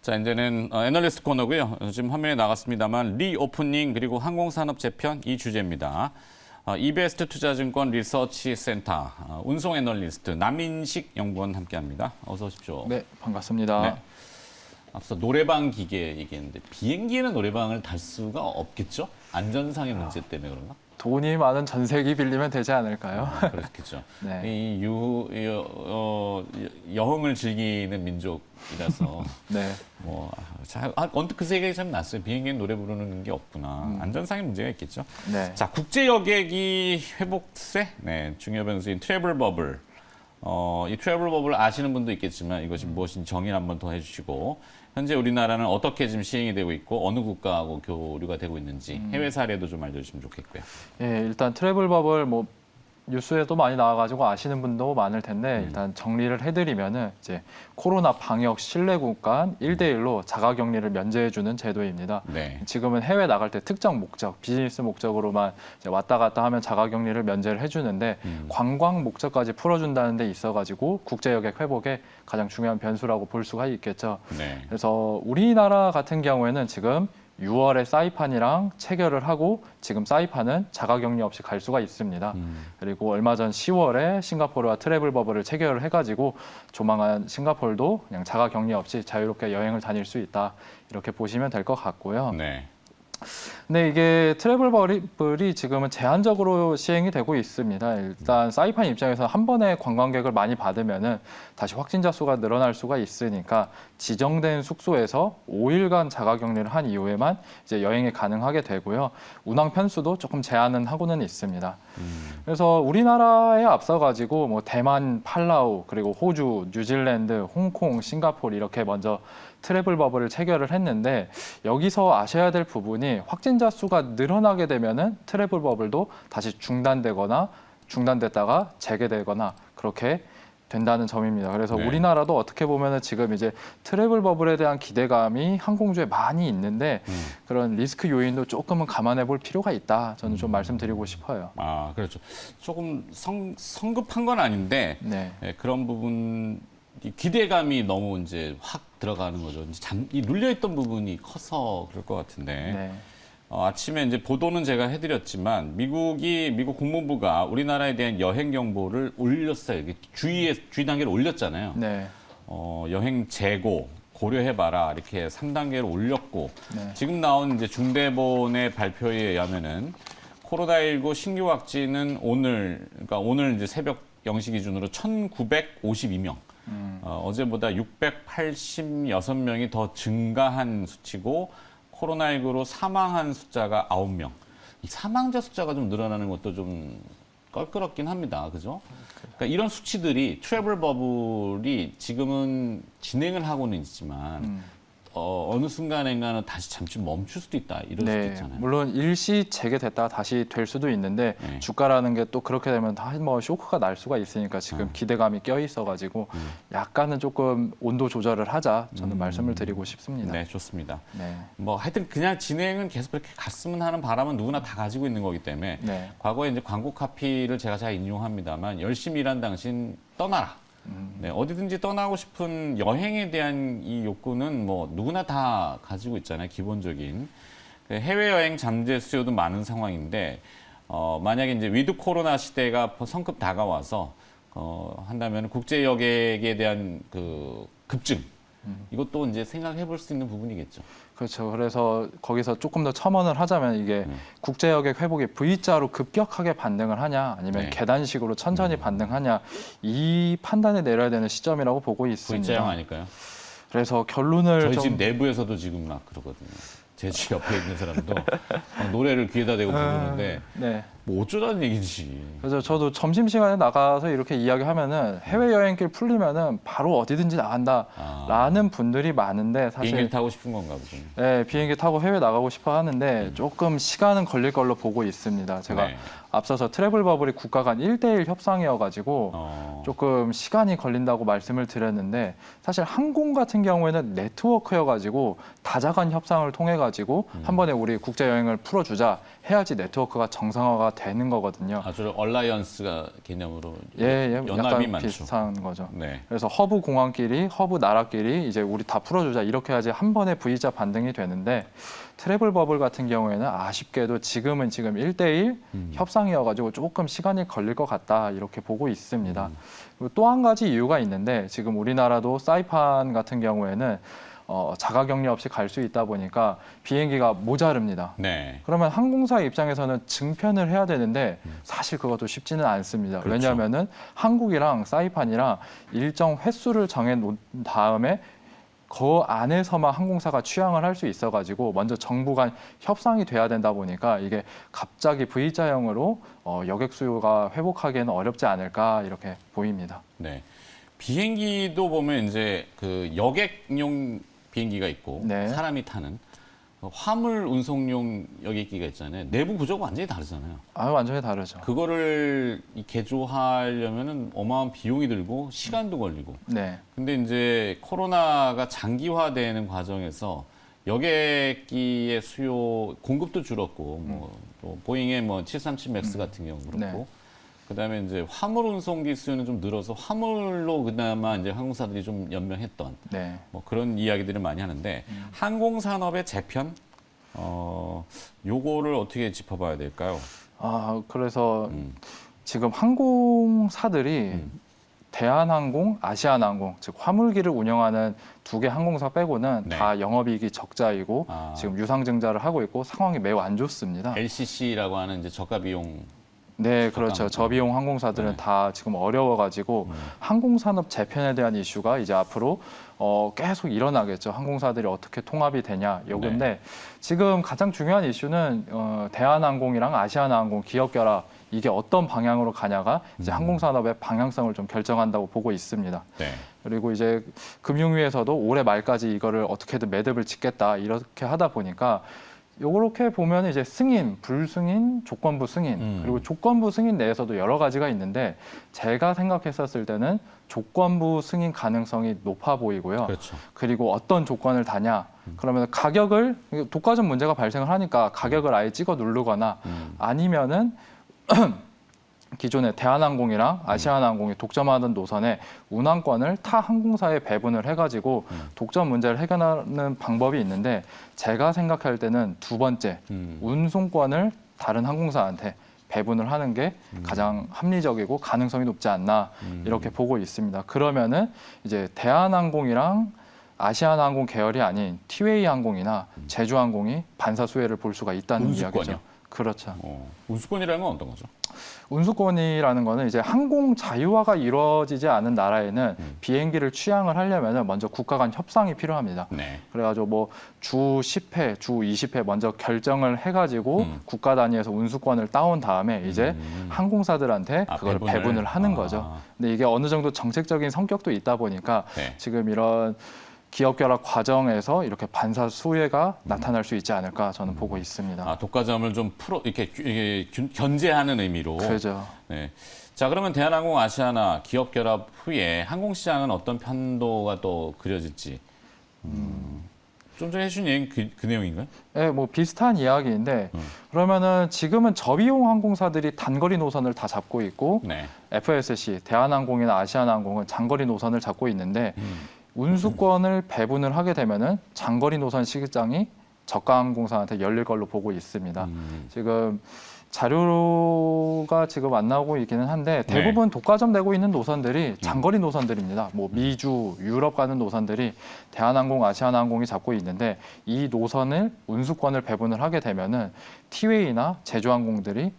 자, 이제는 애널리스트 코너고요. 지금 화면에 나갔습니다만 리오프닝 그리고 항공산업 재편 이 주제입니다. 이베스트 투자증권 리서치 센터 운송 애널리스트 남인식 연구원 함께합니다. 어서 오십시오. 네, 반갑습니다. 네. 앞서 노래방 기계 얘기했는데 비행기에는 노래방을 달 수가 없겠죠? 안전상의 문제 때문에 그런가? 돈이 많은 전세기 빌리면 되지 않을까요? 그렇겠죠. 네. 여흥을 즐기는 민족이라서 네. 언뜻 그 생각이 참 났어요. 비행기엔 노래 부르는 게 없구나. 안전상의 문제가 있겠죠. 네. 자, 국제 여객이 회복세, 중요 변수인 트래블 버블. 이 트래블 버블 아시는 분도 있겠지만 이것이 무엇인지 정의를 한번 더 해주시고 현재 우리나라는 어떻게 지금 시행이 되고 있고 어느 국가하고 교류가 되고 있는지 해외 사례도 좀 알려주시면 좋겠고요. 예, 일단 트래블 버블 뉴스에도 많이 나와가지고 아시는 분도 많을 텐데 일단 정리를 해드리면은 이제 코로나 방역 실내국 간 1대1로 자가격리를 면제해주는 제도입니다. 네. 지금은 해외 나갈 때 특정 목적, 비즈니스 목적으로만 이제 왔다 갔다 하면 자가격리를 면제를 해주는데 관광 목적까지 풀어준다는 데 있어가지고 국제여객 회복에 가장 중요한 변수라고 볼 수가 있겠죠. 네. 그래서 우리나라 같은 경우에는 지금 6월에 사이판이랑 체결을 하고 지금 사이판은 자가격리 없이 갈 수가 있습니다. 그리고 얼마 전 10월에 싱가포르와 트래블 버블을 체결을 해가지고 조만간 싱가포르도 그냥 자가격리 없이 자유롭게 여행을 다닐 수 있다. 이렇게 보시면 될 것 같고요. 네. 근데 이게 트래블 버블이 지금은 제한적으로 시행이 되고 있습니다. 일단 사이판 입장에서 한 번에 관광객을 많이 받으면은 다시 확진자 수가 늘어날 수가 있으니까 지정된 숙소에서 5일간 자가격리를 한 이후에만 이제 여행이 가능하게 되고요. 운항 편수도 조금 제한은 하고는 있습니다. 그래서 우리나라에 앞서가지고 대만, 팔라우, 그리고 호주, 뉴질랜드, 홍콩, 싱가포르 이렇게 먼저 트래블 버블을 체결을 했는데 여기서 아셔야 될 부분이 확진자 수가 늘어나게 되면은 트래블 버블도 다시 중단되거나 중단됐다가 재개되거나 그렇게 된다는 점입니다. 그래서 네. 우리나라도 어떻게 보면은 지금 이제 트래블 버블에 대한 기대감이 항공주에 많이 있는데 그런 리스크 요인도 조금은 감안해 볼 필요가 있다. 저는 좀 말씀드리고 싶어요. 아, 그렇죠. 조금 성급한 건 아닌데 네. 그런 부분 기대감이 너무 이제 확 들어가는 거죠. 이 눌려있던 부분이 커서 그럴 것 같은데. 네. 아침에 이제 보도는 제가 해드렸지만 미국 국무부가 우리나라에 대한 여행 경보를 올렸어요. 주의 단계를 올렸잖아요. 네. 여행 재고 고려해봐라 이렇게 3단계로 올렸고 네. 지금 지금 나온 이제 중대본의 발표에 의하면은 코로나19 신규 확진은 그러니까 오늘 이제 새벽 0시 기준으로 1,952명. 어제보다 686명이 더 증가한 수치고 코로나19로 사망한 숫자가 9명. 이 사망자 숫자가 좀 늘어나는 것도 좀 껄끄럽긴 합니다. 그죠? 그러니까 이런 수치들이 트래블 버블이 지금은 진행을 하고는 있지만 어느 순간인가는 다시 잠시 멈출 수도 있다. 이럴 수도 있잖아요. 물론 일시 재개됐다가 다시 될 수도 있는데 네. 주가라는 게 또 그렇게 되면 다시 쇼크가 날 수가 있으니까 지금 기대감이 껴 있어가지고 약간은 조금 온도 조절을 하자 저는 말씀을 드리고 싶습니다. 네, 좋습니다. 네. 하여튼 그냥 진행은 계속 그렇게 갔으면 하는 바람은 누구나 다 가지고 있는 거기 때문에 네. 과거에 이제 광고 카피를 제가 잘 인용합니다만 열심히 일한 당신 떠나라. 네, 어디든지 떠나고 싶은 여행에 대한 이 욕구는 누구나 다 가지고 있잖아요. 기본적인. 해외여행 잠재 수요도 많은 상황인데, 만약에 이제 위드 코로나 시대가 성급 다가와서, 한다면 국제 여객에 대한 그 급증, 이것도 이제 생각해 볼 수 있는 부분이겠죠. 그렇죠. 그래서 거기서 조금 더 첨언을 하자면 이게 국제여객 회복이 V자로 급격하게 반등을 하냐 아니면 네. 계단식으로 천천히 반등하냐 이 판단을 내려야 되는 시점이라고 보고 있습니다. V자형 아닐까요? 그래서 결론을 저희 집 내부에서도 지금 막 그러거든요. 제 집 옆에 있는 사람도 막 노래를 귀에다 대고 부르는데 네. 어쩌자는 얘기지. 그래서 저도 점심시간에 나가서 이렇게 이야기하면은 해외여행길 풀리면은 바로 어디든지 나간다라는 분들이 많은데 사실 비행기를 타고 싶은 건가 보죠. 네, 비행기 타고 해외 나가고 싶어 하는데 조금 시간은 걸릴 걸로 보고 있습니다. 제가 네. 앞서서 트래블 버블이 국가 간 1대1 협상이어가지고 조금 시간이 걸린다고 말씀을 드렸는데 사실 항공 같은 경우에는 네트워크여가지고 다자간 협상을 통해가지고 한 번에 우리 국제여행을 풀어주자 해야지 네트워크가 정상화가 되는 거거든요. 아주 얼라이언스가 개념으로 예, 연합이 약간 많죠. 비슷한 거죠. 네. 그래서 허브 공항끼리, 허브 나라끼리 이제 우리 다 풀어주자 이렇게 해야지 한 번에 V자 반등이 되는데 트래블 버블 같은 경우에는 아쉽게도 지금 1대1 협상이어가지고 조금 시간이 걸릴 것 같다 이렇게 보고 있습니다. 그리고 또 한 가지 이유가 있는데 지금 우리나라도 사이판 같은 경우에는 자가격리 없이 갈 수 있다 보니까 비행기가 모자릅니다. 네. 그러면 항공사 입장에서는 증편을 해야 되는데 사실 그것도 쉽지는 않습니다. 그렇죠. 왜냐하면은 한국이랑 사이판이랑 일정 횟수를 정해 놓은 다음에 그 안에서만 항공사가 취항을 할 수 있어가지고 먼저 정부 간 협상이 돼야 된다 보니까 이게 갑자기 V자형으로 여객 수요가 회복하기에는 어렵지 않을까 이렇게 보입니다. 네. 비행기도 보면 이제 그 여객용 비행기가 있고 네. 사람이 타는 화물 운송용 여객기가 있잖아요. 내부 구조가 완전히 다르잖아요. 완전히 다르죠. 그거를 개조하려면은 어마어마한 비용이 들고 시간도 걸리고. 네. 근데 이제 코로나가 장기화되는 과정에서 여객기의 수요 공급도 줄었고 또 보잉의 뭐 737 맥스 같은 경우 그렇고 네. 그다음에 이제 화물 운송기 수요는 좀 늘어서 화물로 그나마 이제 항공사들이 좀 연명했던 네. 뭐 그런 이야기들을 많이 하는데 항공산업의 재편 요거를 어떻게 짚어봐야 될까요? 그래서 지금 항공사들이 대한항공, 아시아나항공, 즉 화물기를 운영하는 두 개 항공사 빼고는 네. 다 영업이익이 적자이고 지금 유상증자를 하고 있고 상황이 매우 안 좋습니다. LCC라고 하는 이제 저가 비용 네, 그렇죠. 저비용 항공사들은 네. 다 지금 어려워가지고 항공산업 재편에 대한 이슈가 이제 앞으로 계속 일어나겠죠. 항공사들이 어떻게 통합이 되냐 요건데 네. 지금 가장 중요한 이슈는 대한항공이랑 아시아나항공 기업 결합 이게 어떤 방향으로 가냐가 이제 항공산업의 방향성을 좀 결정한다고 보고 있습니다. 네. 그리고 이제 금융위에서도 올해 말까지 이거를 어떻게든 매듭을 짓겠다 이렇게 하다 보니까 요렇게 보면 이제 승인, 불승인, 조건부 승인 그리고 조건부 승인 내에서도 여러 가지가 있는데 제가 생각했었을 때는 조건부 승인 가능성이 높아 보이고요. 그렇죠. 그리고 어떤 조건을 다냐? 그러면 가격을 독과점 문제가 발생을 하니까 가격을 아예 찍어 누르거나 아니면은 기존에 대한항공이랑 아시아나항공이 독점하던 노선에 운항권을 타 항공사에 배분을 해가지고 독점 문제를 해결하는 방법이 있는데 제가 생각할 때는 두 번째 운송권을 다른 항공사한테 배분을 하는 게 가장 합리적이고 가능성이 높지 않나 이렇게 보고 있습니다. 그러면은 이제 대한항공이랑 아시아나항공 계열이 아닌 티웨이 항공이나 제주항공이 반사 수혜를 볼 수가 있다는 운수권이요? 이야기죠. 그렇죠. 운수권이라는 건 어떤 거죠? 운수권이라는 거는 이제 항공 자유화가 이루어지지 않은 나라에는 비행기를 취항을 하려면 먼저 국가 간 협상이 필요합니다. 네. 그래가지고 뭐 주 10회, 주 20회 먼저 결정을 해가지고 국가 단위에서 운수권을 따온 다음에 이제 항공사들한테 그걸 배분을 하는 거죠. 근데 이게 어느 정도 정책적인 성격도 있다 보니까 네. 지금 이런 기업 결합 과정에서 이렇게 반사 수혜가 나타날 수 있지 않을까 저는 보고 있습니다. 독과점을 좀 이렇게 견제하는 의미로. 그죠. 네. 자, 그러면 대한항공, 아시아나 기업 결합 후에 항공시장은 어떤 편도가 또 그려질지. 좀 전에 해주신 얘기 그 내용인가요? 네, 뭐 비슷한 이야기인데 그러면은 지금은 저비용 항공사들이 단거리 노선을 다 잡고 있고 네. FSC, 대한항공이나 아시아나항공은 장거리 노선을 잡고 있는데 운수권을 배분을 하게 되면은 장거리 노선 시장이 저가 항공사한테 열릴 걸로 보고 있습니다. 지금 자료가 지금 안 나오고 있기는 한데 대부분 독과점 되고 있는 노선들이 장거리 노선들입니다. 뭐 미주, 유럽 가는 노선들이 대한항공, 아시아나항공이 잡고 있는데 이 노선을 운수권을 배분을 하게 되면은 티웨이나 제주항공들이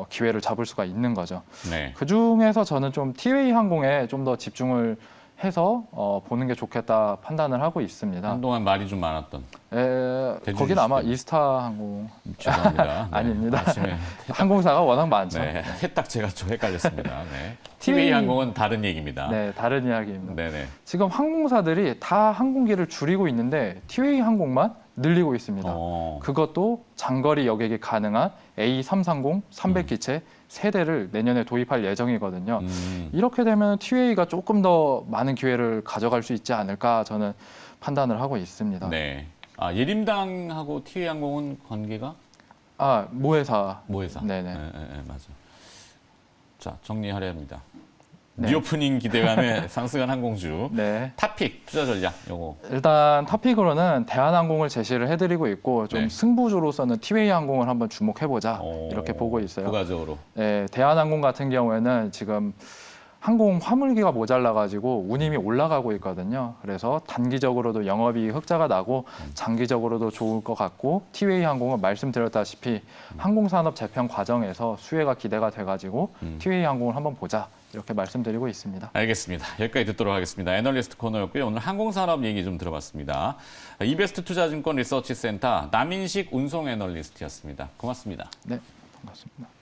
기회를 잡을 수가 있는 거죠. 네. 그 중에서 저는 좀 티웨이 항공에 좀 더 집중을 해서 보는 게 좋겠다 판단을 하고 있습니다. 한동안 말이 좀 많았던. 거긴 아마 이스타 항공 죄송합니다. 네. 아닙니다. 아침에 항공사가 워낙 많죠. 네. 딱 제가 좀 헷갈렸습니다. 네. 티웨이 항공은 다른 얘기입니다. 네, 다른 이야기입니다. 네네. 지금 항공사들이 다 항공기를 줄이고 있는데 티웨이 항공만 늘리고 있습니다. 그것도 장거리 여객이 가능한 A330 300기체 세 대를 내년에 도입할 예정이거든요. 이렇게 되면 티웨이가 조금 더 많은 기회를 가져갈 수 있지 않을까 저는 판단을 하고 있습니다. 네. 예림당하고 티웨이 항공은 관계가? 모회사. 모회사. 네네. 맞아. 자, 정리하려 합니다. 네. 리오프닝 기대감에 상승한 항공주. 네. 탑픽 투자 전략 요거. 일단 탑픽으로는 대한항공을 제시를 해드리고 있고 좀 네. 승부주로서는 티웨이 항공을 한번 주목해보자 이렇게 보고 있어요. 부가적으로. 네, 대한항공 같은 경우에는 지금 항공 화물기가 모자라가지고 운임이 올라가고 있거든요. 그래서 단기적으로도 영업이익 흑자가 나고 장기적으로도 좋을 것 같고 티웨이 항공은 말씀드렸다시피 항공산업 재편 과정에서 수혜가 기대가 돼가지고 티웨이 항공을 한번 보자 이렇게 말씀드리고 있습니다. 알겠습니다. 여기까지 듣도록 하겠습니다. 애널리스트 코너였고요. 오늘 항공산업 얘기 좀 들어봤습니다. 이베스트 투자증권 리서치센터 남인식 운송 애널리스트였습니다. 고맙습니다. 네, 반갑습니다.